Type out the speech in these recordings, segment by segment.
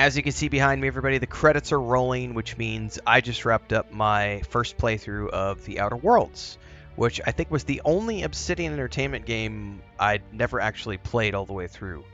As you can see behind me, everybody, the credits are rolling, which means I just wrapped up my first playthrough of The Outer Worlds, which I think was the only Obsidian Entertainment game I'd never actually played all the way through.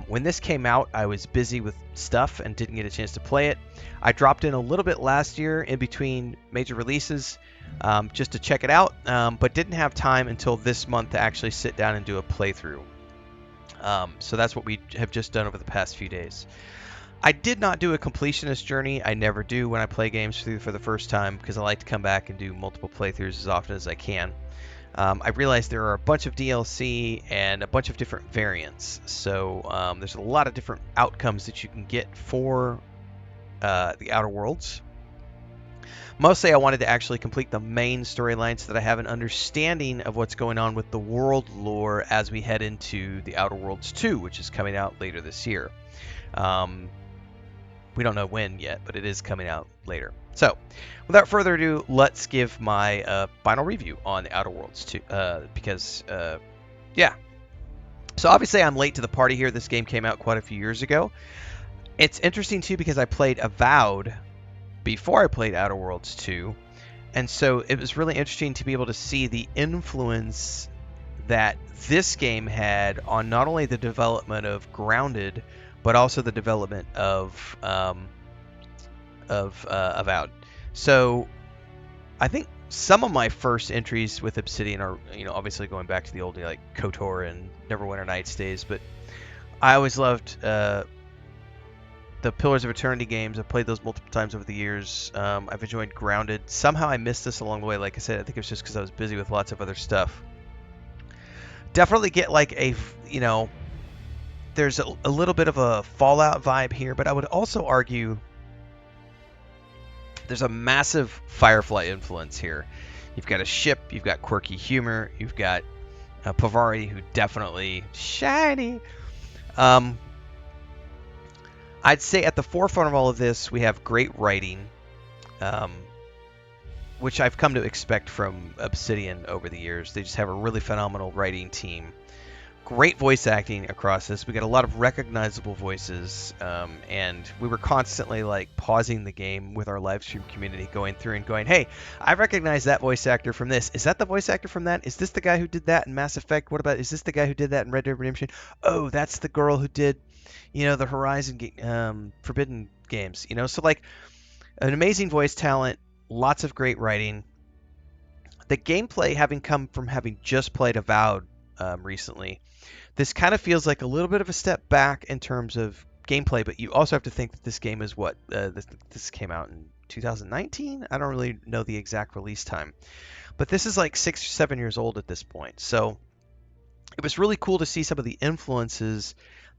When this came out, I was busy with stuff and didn't get a chance to play it. I dropped in a little bit last year in between major releases just to check it out, but didn't have time until this month to actually sit down and do a playthrough. So that's what we have just done over the past few days. I did not do a completionist journey. I never do when I play games through for the first time because I like to come back and do multiple playthroughs as often as I can. I realized there are a bunch of DLC and a bunch of different variants, so there's a lot of different outcomes that you can get for the Outer Worlds. Mostly I wanted to actually complete the main storyline so that I have an understanding of what's going on with the world lore as we head into the Outer Worlds 2, which is coming out later this year. We don't know when yet, but it is coming out later. So, without further ado, let's give my final review on the Outer Worlds 2, because, yeah. So obviously I'm late to the party here. This game came out quite a few years ago. It's interesting, too, because I played Avowed before I played Outer Worlds 2, and so it was really interesting to be able to see the influence that this game had on not only the development of Grounded, but also the development of Avowed. So I think some of my first entries with Obsidian are, obviously going back to the old like KOTOR and Neverwinter Nights days, but I always loved the Pillars of Eternity games. I've played those multiple times over the years. I've enjoyed Grounded. Somehow I missed this along the way. Like I said, I think it was just because I was busy with lots of other stuff. Definitely get like a, there's a little bit of a Fallout vibe here, but I would also argue there's a massive Firefly influence here. You've got a ship, you've got quirky humor, you've got Pavari, who definitely shiny. I'd say at the forefront of all of this, we have great writing, which I've come to expect from Obsidian over the years. They just have a really phenomenal writing team. Great voice acting across this. We got a lot of recognizable voices, and we were constantly like pausing the game with our live stream community, going through and going, "Hey, I recognize that voice actor from this. Is that the voice actor from that? Is this the guy who did that in Mass Effect? What about, is this the guy who did that in Red Dead Redemption? Oh, that's the girl who did, the Horizon Forbidden games. So like an amazing voice talent, lots of great writing. The gameplay, having come from having just played Avowed recently, this kind of feels like a little bit of a step back in terms of gameplay, but you also have to think that this game is this came out in 2019? I don't really know the exact release time, but this is like 6 or 7 years old at this point. So it was really cool to see some of the influences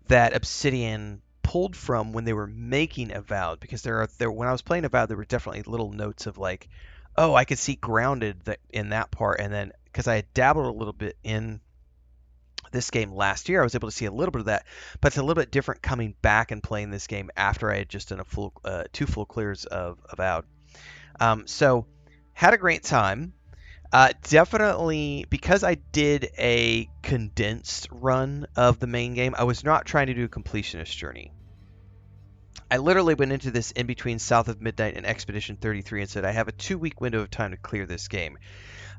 that Obsidian pulled from when they were making Avowed, because there when I was playing Avowed, there were definitely little notes of like, oh, I could see Grounded in that part, and then because I had dabbled a little bit in this game last year, I was able to see a little bit of that, but it's a little bit different coming back and playing this game after I had just done a two full clears of Avowed. So had a great time. Definitely, because I did a condensed run of the main game, I was not trying to do a completionist journey. I literally went into this in between South of Midnight and Expedition 33 and said, I have a 2-week window of time to clear this game.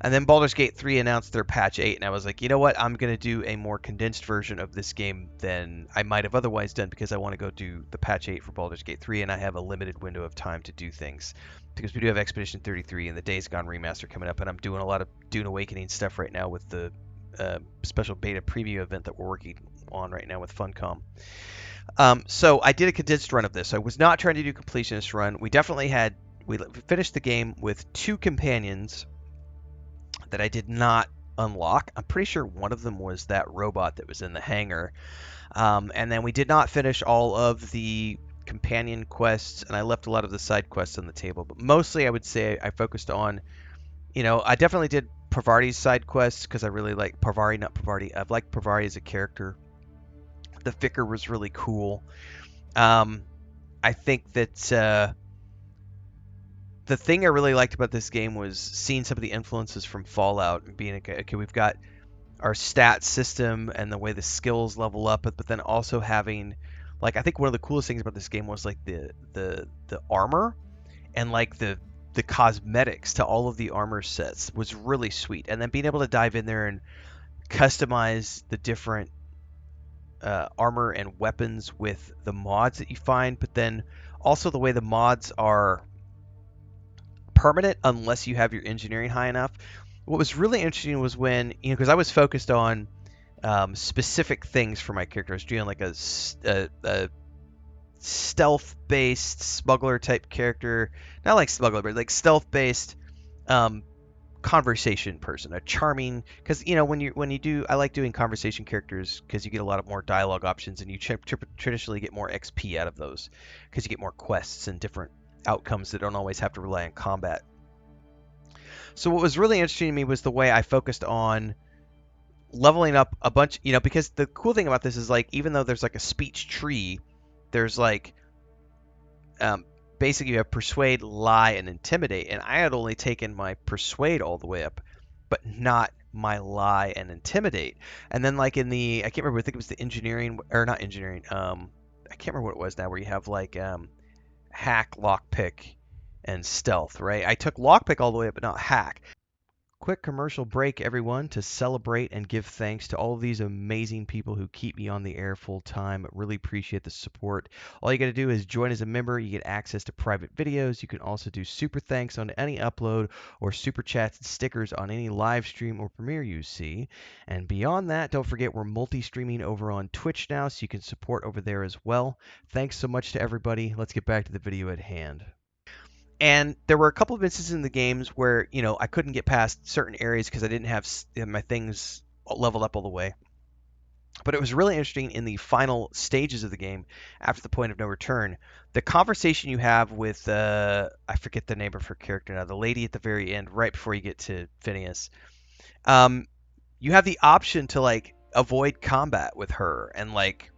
And then Baldur's Gate 3 announced their patch 8, and I was like, you know what? I'm going to do a more condensed version of this game than I might have otherwise done, because I want to go do the patch 8 for Baldur's Gate 3, and I have a limited window of time to do things. Because we do have Expedition 33 and the Days Gone remaster coming up, and I'm doing a lot of Dune Awakening stuff right now with the special beta preview event that we're working on right now with Funcom. So I did a condensed run of this. I was not trying to do a completionist run. We finished the game with 2 companions that I did not unlock. I'm pretty sure one of them was that robot that was in the hangar. And then we did not finish all of the companion quests, and I left a lot of the side quests on the table. But mostly I would say I focused on, I definitely did Pravari's side quests because I really like Pravari, not Pravari. I've liked Pravari as a character. The Vicar was really cool. I think that the thing I really liked about this game was seeing some of the influences from Fallout and being okay, we've got our stat system and the way the skills level up, but then also having Like I think one of the coolest things about this game was like the armor and like the cosmetics to all of the armor sets was really sweet. And then being able to dive in there and customize the different armor and weapons with the mods that you find, but then also the way the mods are permanent unless you have your engineering high enough. What was really interesting was when, because I was focused on specific things for my character. I was doing like a stealth-based smuggler type character, not like smuggler, but like stealth-based um, conversation person, a charming. Because when you do, I like doing conversation characters because you get a lot of more dialogue options, and you traditionally get more XP out of those because you get more quests and different outcomes that don't always have to rely on combat. So what was really interesting to me was the way I focused on leveling up a bunch, because the cool thing about this is like even though there's like a speech tree, there's like um, basically you have persuade, lie, and intimidate, and I had only taken my persuade all the way up, but not my lie and intimidate. And then like in the I can't remember, I think it was the engineering or not engineering, I can't remember what it was now, where you have like hack, lockpick, and stealth, right? I took lockpick all the way up, but not hack. Quick commercial break, everyone, to celebrate and give thanks to all of these amazing people who keep me on the air full time. Really appreciate the support. All you got to do is join as a member. You get access to private videos. You can also do super thanks on any upload or super chats and stickers on any live stream or premiere you see. And beyond that, don't forget we're multi-streaming over on Twitch now, so you can support over there as well. Thanks so much to everybody. Let's get back to the video at hand. And there were a couple of instances in the games where, I couldn't get past certain areas because I didn't have my things leveled up all the way. But it was really interesting in the final stages of the game, after the point of no return, the conversation you have with, I forget the name of her character now, the lady at the very end, right before you get to Phineas. Um, you have the option to, like, avoid combat with her, and, like,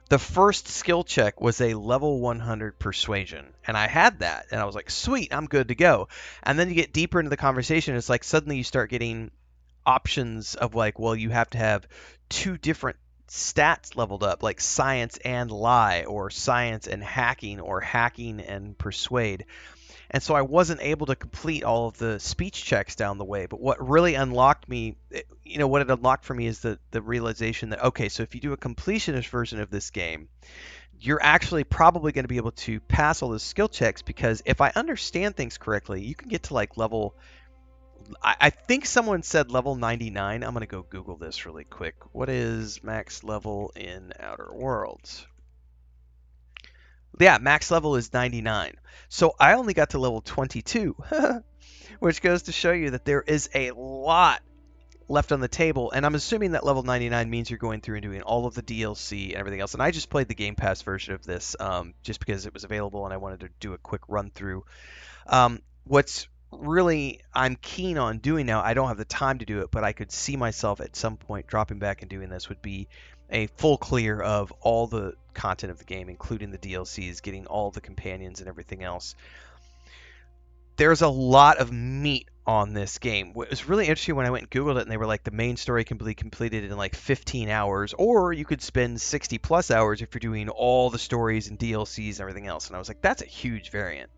the first skill check was a level 100 persuasion, and I had that, and I was like, sweet, I'm good to go. And then you get deeper into the conversation, it's like suddenly you start getting options of like, well, you have to have two different stats leveled up, like science and lie, or science and hacking, or hacking and persuade. And so I wasn't able to complete all of the speech checks down the way. But what really unlocked me, what it unlocked for me is the realization that, okay, so if you do a completionist version of this game, you're actually probably going to be able to pass all those skill checks, because if I understand things correctly, you can get to like level, I think someone said level 99. I'm going to go Google this really quick. What is max level in Outer Worlds? Yeah, max level is 99. So I only got to level 22, which goes to show you that there is a lot left on the table. And I'm assuming that level 99 means you're going through and doing all of the DLC and everything else. And I just played the Game Pass version of this just because it was available and I wanted to do a quick run through. What's really I'm keen on doing now, I don't have the time to do it, but I could see myself at some point dropping back and doing this, would be a full clear of all the content of the game, including the DLCs, getting all the companions and everything else. There's a lot of meat on this game. What was really interesting when I went and Googled it, and they were like, the main story can be completed in like 15 hours, or you could spend 60 plus hours if you're doing all the stories and DLCs and everything else. And I was like, that's a huge variant.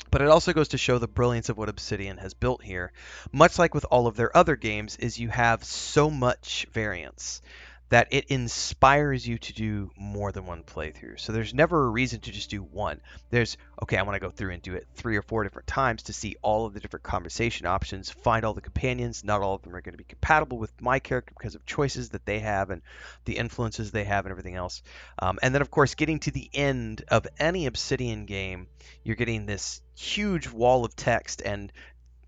But it also goes to show the brilliance of what Obsidian has built here. Much like with all of their other games, is you have so much variance that it inspires you to do more than one playthrough. So there's never a reason to just do one. There's, okay, I want to go through and do it 3 or 4 different times to see all of the different conversation options, find all the companions. Not all of them are going to be compatible with my character because of choices that they have and the influences they have and everything else. And then, of course, getting to the end of any Obsidian game, you're getting this huge wall of text and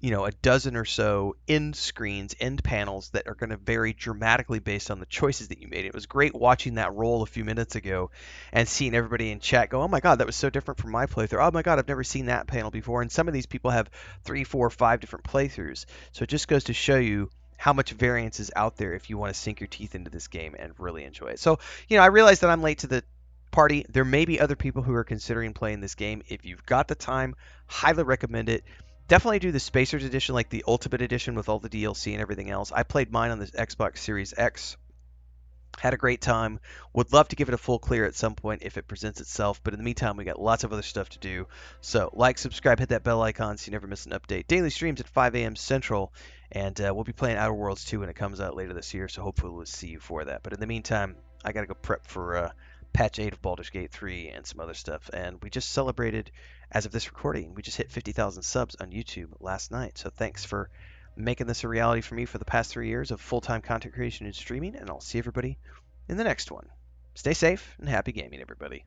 a dozen or so end screens, end panels that are going to vary dramatically based on the choices that you made. It was great watching that roll a few minutes ago and seeing everybody in chat go, oh my God, that was so different from my playthrough. Oh my God, I've never seen that panel before. And some of these people have 3, 4, 5 different playthroughs. So it just goes to show you how much variance is out there if you want to sink your teeth into this game and really enjoy it. So, I realize that I'm late to the party. There may be other people who are considering playing this game. If you've got the time, highly recommend it. Definitely do the Spacers Edition, like the Ultimate Edition with all the DLC and everything else. I played mine on the Xbox Series X. Had a great time. Would love to give it a full clear at some point if it presents itself, but in the meantime, we got lots of other stuff to do. So, like, subscribe, hit that bell icon so you never miss an update. Daily streams at 5 a.m. Central, and we'll be playing Outer Worlds 2 when it comes out later this year, so hopefully we'll see you for that. But in the meantime, I got to go prep for patch 8 of Baldur's Gate 3 and some other stuff. And we just celebrated, as of this recording, we just hit 50,000 subs on YouTube last night. So, thanks for making this a reality for me for the past 3 years of full-time content creation and streaming, and I'll see everybody in the next one. Stay safe and happy gaming, everybody.